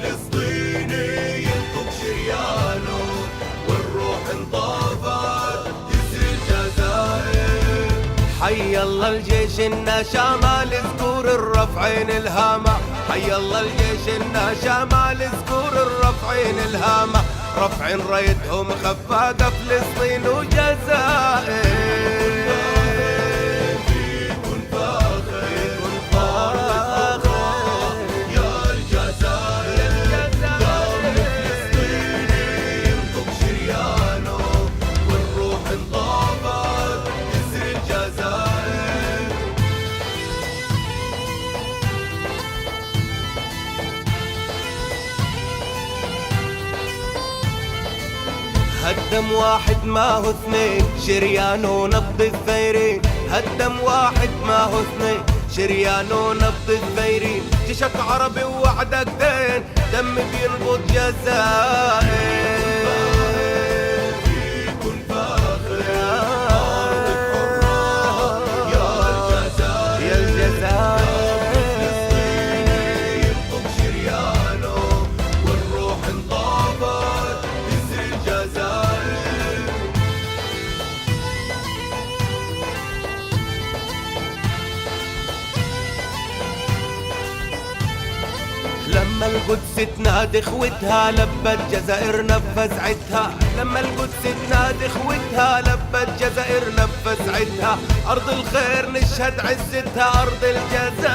فلسطيني ينطق شريانه والروح انطفت يسري الجزائر. حي الله الجيش النشامة لذكور الرفعين الهامة، حي الله الجيش النشامة لذكور الرفعين الهامة، رفعين رايتهم خفاقة فلسطين وجزائر. هدم واحد ما هو اثنين شريان ونبض الثيرين، هدم واحد ما هو اثنين شريان ونبض الثيرين، جيشك عربي ووعدك دين دم بينبض جزائر. لما القدس تنادي خوتها لبت جزائر نفزعتها، لما القدس تنادي خوتها لبت جزائر نفزعتها، أرض الخير نشهد عزتها أرض الجزائر.